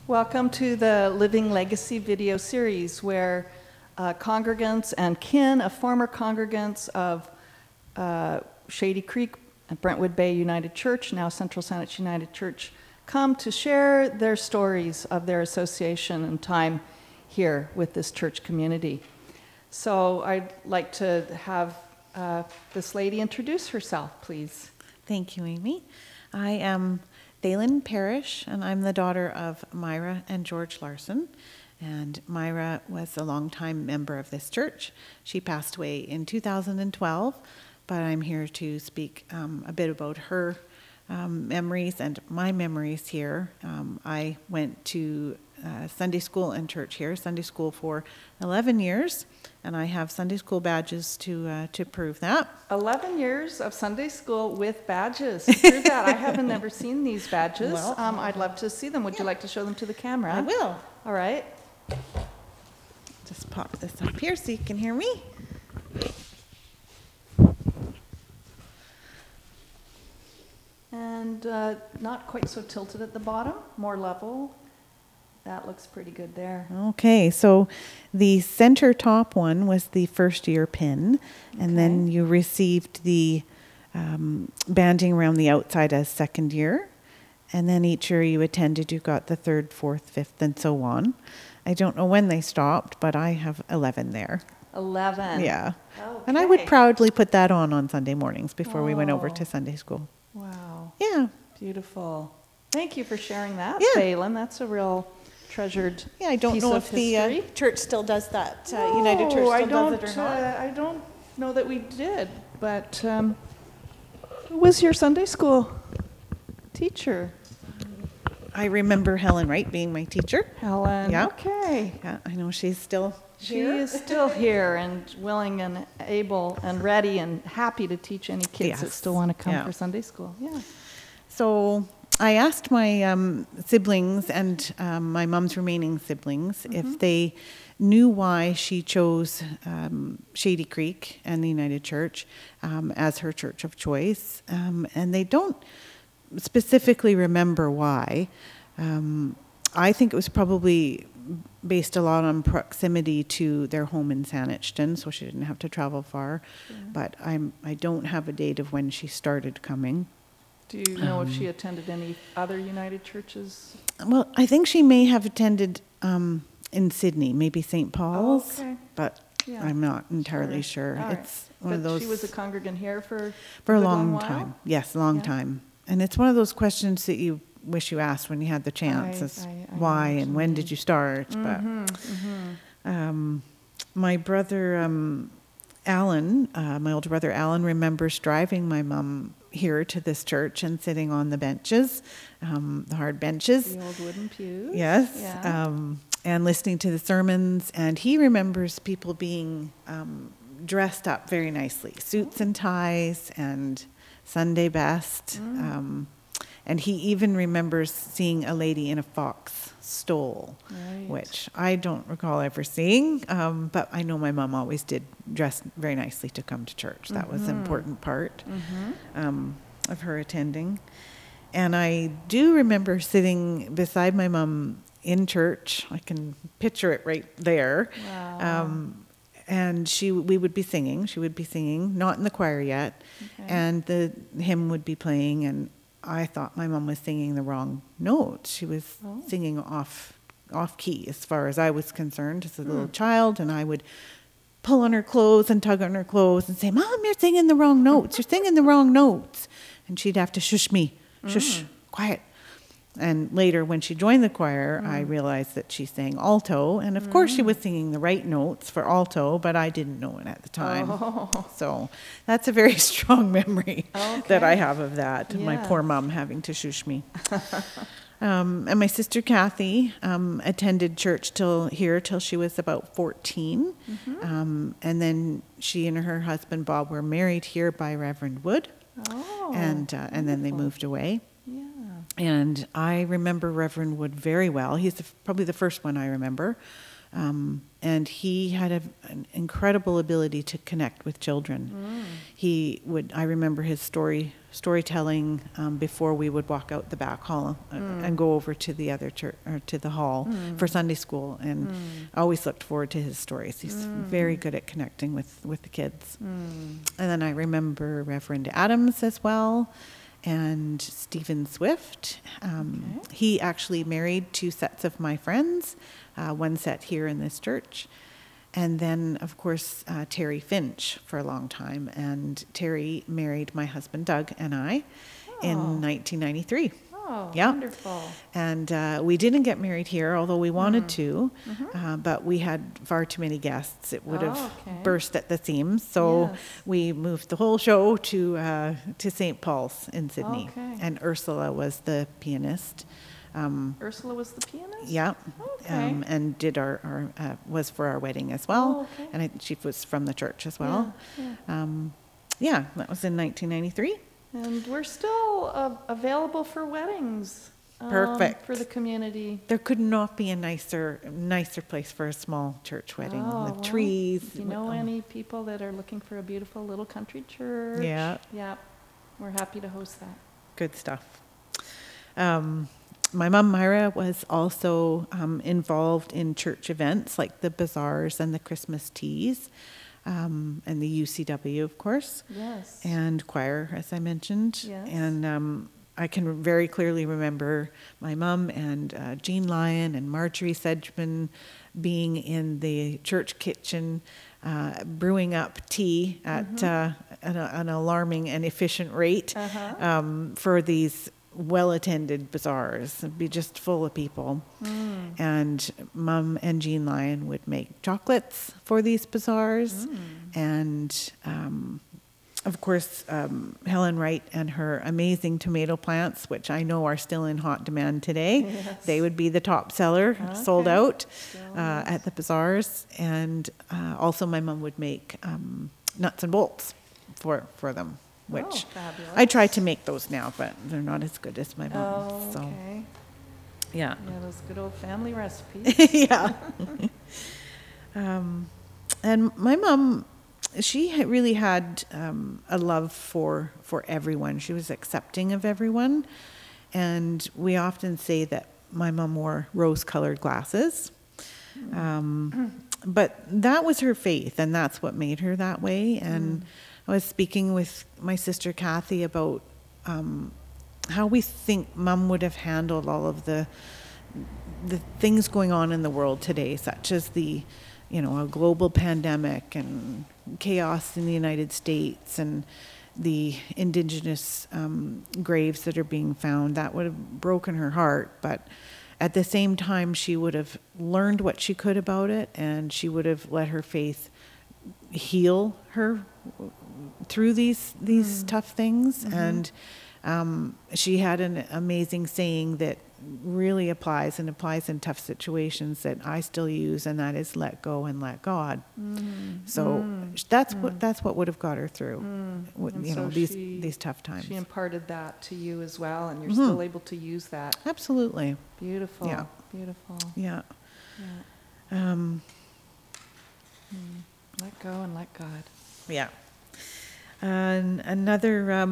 Welcome to the Living Legacy video series where congregants and kin of former congregants of Shady Creek and Brentwood Bay United Church, now Central Saanich United Church, come to share their stories of their association and time here with this church community. So I'd like to have this lady introduce herself, please. Thank you, Amy. I am Thaylin Parrish, and I'm the daughter of Myra and George Larsen. And Myra was a longtime member of this church. She passed away in 2012, but I'm here to speak a bit about her memories and my memories here. I went to Sunday school and church here, Sunday school for 11 years, and I have Sunday school badges to prove that. 11 years of Sunday school with badges. Prove that. I haven't never seen these badges. Well, I'd love to see them. Would you like to show them to the camera? I will. All right. Just pop this up here so you can hear me. And not quite so tilted at the bottom, more level. That looks pretty good there. Okay, so the center top one was the first year pin, and then you received the banding around the outside as second year, and then each year you attended, you got the third, fourth, fifth, and so on. I don't know when they stopped, but I have 11 there. 11. Yeah. Okay. And I would proudly put that on Sunday mornings before we went over to Sunday school. Wow. Yeah. Beautiful. Thank you for sharing that, Yeah. Thaylin. That's a real treasured Yeah, I don't piece know of if history. the church still does that. United Church still does it or not. I don't know that we did, but who was your Sunday school teacher? I remember Helen Wright being my teacher. Helen. Yeah. Okay. Yeah, I know she's still She here. is still here and willing and able and ready and happy to teach any kids that Yes. still want to come Yeah. for Sunday school. Yeah. So I asked my siblings and my mom's remaining siblings if they knew why she chose Shady Creek and the United Church as her church of choice. And they don't specifically remember why. I think it was probably based a lot on proximity to their home in Saanich, so she didn't have to travel far. Yeah. But I don't have a date of when she started coming. Do you know if she attended any other United churches? Well, I think she may have attended in Sydney, maybe St. Paul's, but yeah. I'm not entirely sure. Right. It's one of those. She was a congregant here for a long time. Yes, a long time. And it's one of those questions that you wish you asked when you had the chance: is why and when did you start? But my brother Alan, my older brother Alan, remembers driving my mom here to this church and sitting on the benches, the hard benches. The old wooden pews. Yes. Yeah. And listening to the sermons. And he remembers people being dressed up very nicely, suits and ties and Sunday best. And he even remembers seeing a lady in a fox stole, which I don't recall ever seeing. But I know my mom always did dress very nicely to come to church. That was an important part of her attending. And I do remember sitting beside my mom in church. I can picture it right there. Wow. And we would be singing. She would be singing, not in the choir yet. And the hymn would be playing, and I thought my mom was singing the wrong notes. She was singing off key as far as I was concerned as a little child, and I would pull on her clothes and tug on her clothes and say, "Mom, you're singing the wrong notes. You're singing the wrong notes." And she'd have to shush me. Shush, quiet. And later when she joined the choir, I realized that she sang alto, and of course she was singing the right notes for alto, but I didn't know it at the time. So that's a very strong memory that I have of that, my poor mom having to shush me. And my sister Kathy attended church till she was about 14. And then she and her husband Bob were married here by Reverend Wood. And then they moved away. And I remember Reverend Wood very well. He's probably the first one I remember. And he had an incredible ability to connect with children. I remember his storytelling before we would walk out the back hall and go over to the other church, or to the hall for Sunday school. And I always looked forward to his stories. He's very good at connecting with the kids. And then I remember Reverend Adams as well, and Stephen Swift. He actually married 2 sets of my friends, one set here in this church. And then, of course, Terry Finch for a long time. And Terry married my husband, Doug, and I in 1993. Oh, yeah. Wonderful. And we didn't get married here, although we wanted to, but we had far too many guests. It would have burst at the seams. So we moved the whole show to St. Paul's in Sydney. And Ursula was the pianist. Ursula was the pianist? Yeah. And did our was for our wedding as well. And she was from the church as well. Yeah, that was in 1993. And we're still available for weddings. Perfect. For the community. There could not be a nicer place for a small church wedding. The trees. If you know any people that are looking for a beautiful little country church. Yeah. Yeah. We're happy to host that. Good stuff. My mom, Myra, was also involved in church events like the bazaars and the Christmas teas, and the UCW, of course. Yes. And choir, as I mentioned. Yes. And I can very clearly remember my mom and Jean Lyon and Marjorie Sedgman being in the church kitchen brewing up tea at an alarming and efficient rate for these well-attended bazaars. It'd be just full of people. And Mum and Jean Lyon would make chocolates for these bazaars. And of course, Helen Wright and her amazing tomato plants, which I know are still in hot demand today. Yes. They would be the top seller, sold out at the bazaars. And also my mum would make nuts and bolts for them, which I try to make those now, but they're not as good as my mom. Oh, so, okay. yeah. Yeah, those good old family recipes. Yeah. And my mom, she really had a love for everyone. She was accepting of everyone. And we often say that my mom wore rose-colored glasses. But that was her faith, and that's what made her that way. And I was speaking with my sister Kathy about how we think Mum would have handled all of the things going on in the world today, such as a global pandemic and chaos in the United States and the Indigenous graves that are being found. That would have broken her heart, but at the same time, she would have learned what she could about it, and she would have let her faith heal her through these tough things. And she had an amazing saying that really applies in tough situations that I still use, and that is let go and let God. So that's what would have got her through these tough times. She imparted that to you as well, and you're still able to use that. Absolutely. Beautiful. Yeah. Beautiful. Yeah. Let go and let God. Yeah. And another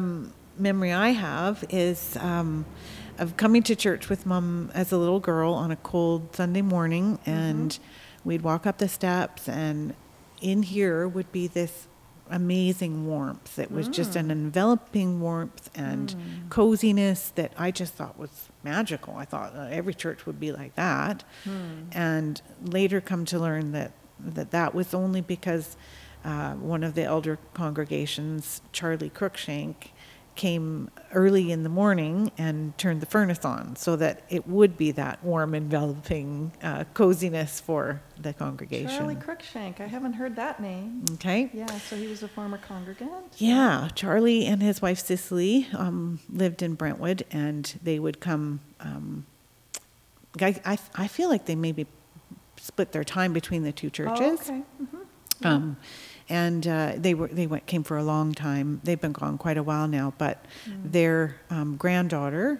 memory I have is of coming to church with Mum as a little girl on a cold Sunday morning, and we'd walk up the steps, and in here would be this amazing warmth. It was just an enveloping warmth and coziness that I just thought was magical. I thought every church would be like that. And later come to learn that was only because one of the elder congregations, Charlie Cruikshank, came early in the morning and turned the furnace on so that it would be that warm, enveloping coziness for the congregation. Charlie Cruikshank, I haven't heard that name. Okay. Yeah, so he was a former congregant? Yeah, Charlie and his wife Cicely lived in Brentwood, and they would come. I feel like they maybe split their time between the two churches. Oh, okay. And they came for a long time. They've been gone quite a while now, but their granddaughter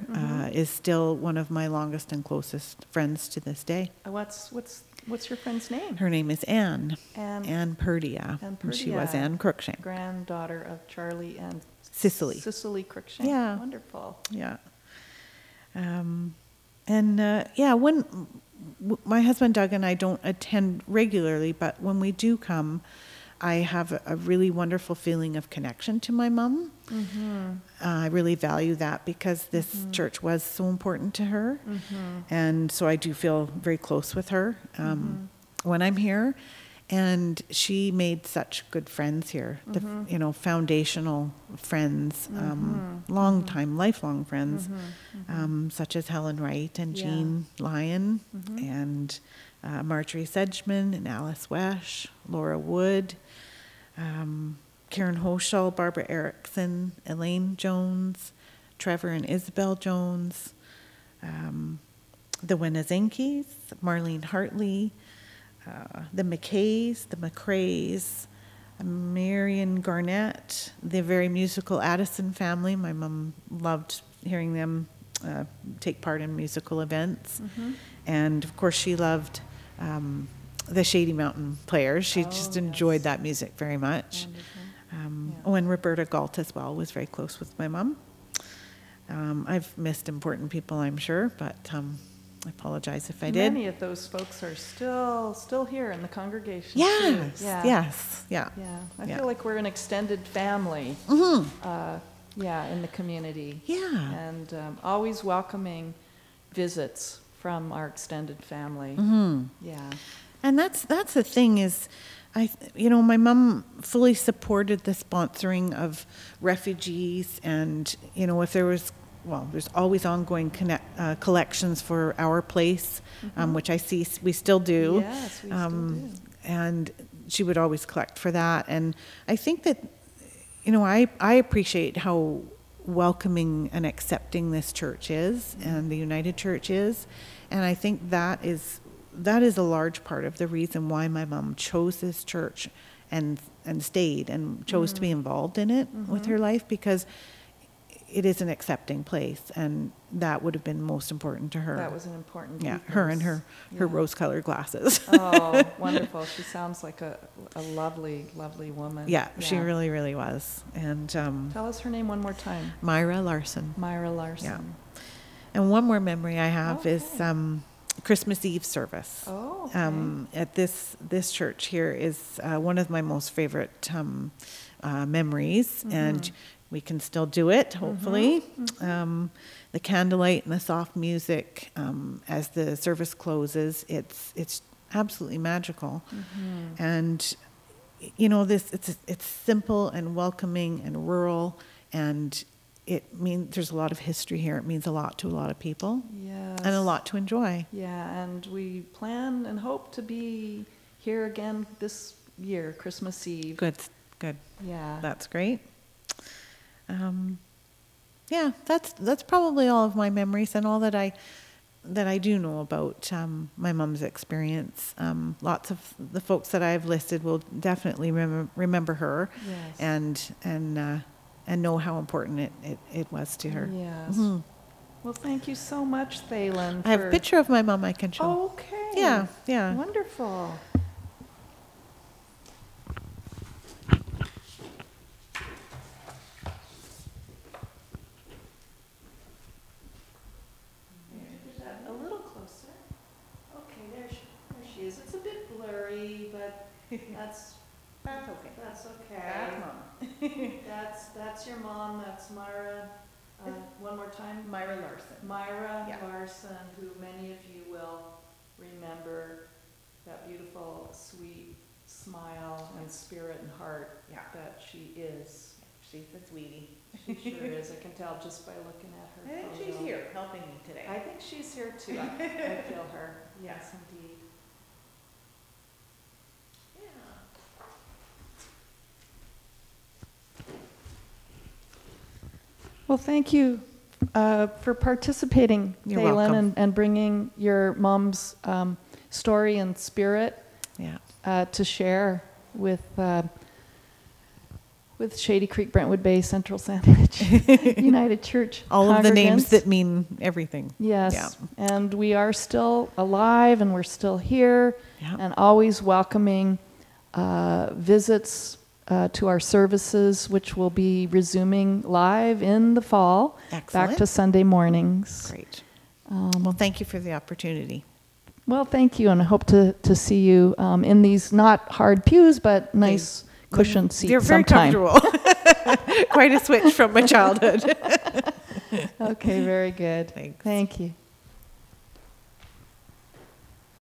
is still one of my longest and closest friends to this day. What's What's your friend's name? Her name is Anne. Anne Perdia. Anne And she was Perdia. Anne Cruikshank. Granddaughter of Charlie and Cicely. Cicely Cruikshank. Yeah. Wonderful. Yeah. When my husband Doug and I don't attend regularly, but when we do come, I have a really wonderful feeling of connection to my mom. Mm-hmm. I really value that because this church was so important to her. Mm-hmm. And so I do feel very close with her when I'm here. And she made such good friends here, foundational friends, long time, lifelong friends, such as Helen Wright and Jean Lyon and Marjorie Sedgman and Alice Wesh, Laura Wood, Karen Hoschel, Barbara Erickson, Elaine Jones, Trevor and Isabel Jones, the Winnazinkis, Marlene Hartley, the McKays, the McCrays, Marion Garnett, the very musical Addison family. My mom loved hearing them take part in musical events. And of course she loved the Shady Mountain Players. She just enjoyed that music very much. And Roberta Galt as well was very close with my mom. I've missed important people, I'm sure, but I apologize if I did. Many of those folks are still here in the congregation. Yes, too. Yeah. yes, yeah. Yeah, I feel like we're an extended family. In the community. Yeah. And always welcoming visits from our extended family. Yeah. And that's the thing is, my mom fully supported the sponsoring of refugees, and if there was, there's always ongoing collections for Our Place, which I see we still do. Yes, we still do. And she would always collect for that, and I think that, I appreciate how welcoming and accepting this church is, and the United Church is, and I think that is a large part of the reason why my mom chose this church and stayed and chose to be involved in it with her life, because it is an accepting place, and that would have been most important to her. That was an important Yeah, ethos. her and her rose-colored glasses. Oh, wonderful. She sounds like a lovely, lovely woman. Yeah, she really, really was. And Tell us her name one more time. Myra Larsen. Myra Larsen. Yeah. And one more memory I have is Christmas Eve service. Oh, okay. At this church here is one of my most favorite memories, and we can still do it, hopefully. The candlelight and the soft music as the service closes, it's absolutely magical. And it's simple and welcoming and rural, and it means there's a lot of history here. It means a lot to a lot of people. Yes. And a lot to enjoy. Yeah, and we plan and hope to be here again this year, Christmas Eve. Good. Yeah. That's great. That's probably all of my memories and all that I do know about my mom's experience. Lots of the folks that I've listed will definitely remember her, and know how important it was to her. Yes. Well, thank you so much, Thaylin. I have a picture of my mom I can show. Okay. Yeah. Wonderful. A little closer. Okay, there she is. It's a bit blurry, but that's okay. That's okay. That's your mom. That's Myra. One more time. Myra Larsen. Myra Larsen, who many of you will remember, that beautiful, sweet smile and spirit and heart that she is. She's a sweetie. She sure is. I can tell just by looking at her. I think photo. she's here helping me today. I think she's here too. I feel her. Yes, indeed. Well, thank you for participating, You're Thaylin, welcome. and bringing your mom's story and spirit to share with with Shady Creek, Brentwood Bay, Central Sandwich, United Church. All of the names congregants. that mean everything. Yes, Yeah. and we are still alive, and we're still here, Yeah. and always welcoming visits to our services, which will be resuming live in the fall, Excellent. back to Sunday mornings. Great. Well, thank you for the opportunity. Well, thank you, and I hope to see you in these not hard pews, but nice cushioned seats You're very sometime. comfortable. Quite a switch from my childhood. Okay, very good. Thanks. Thank you.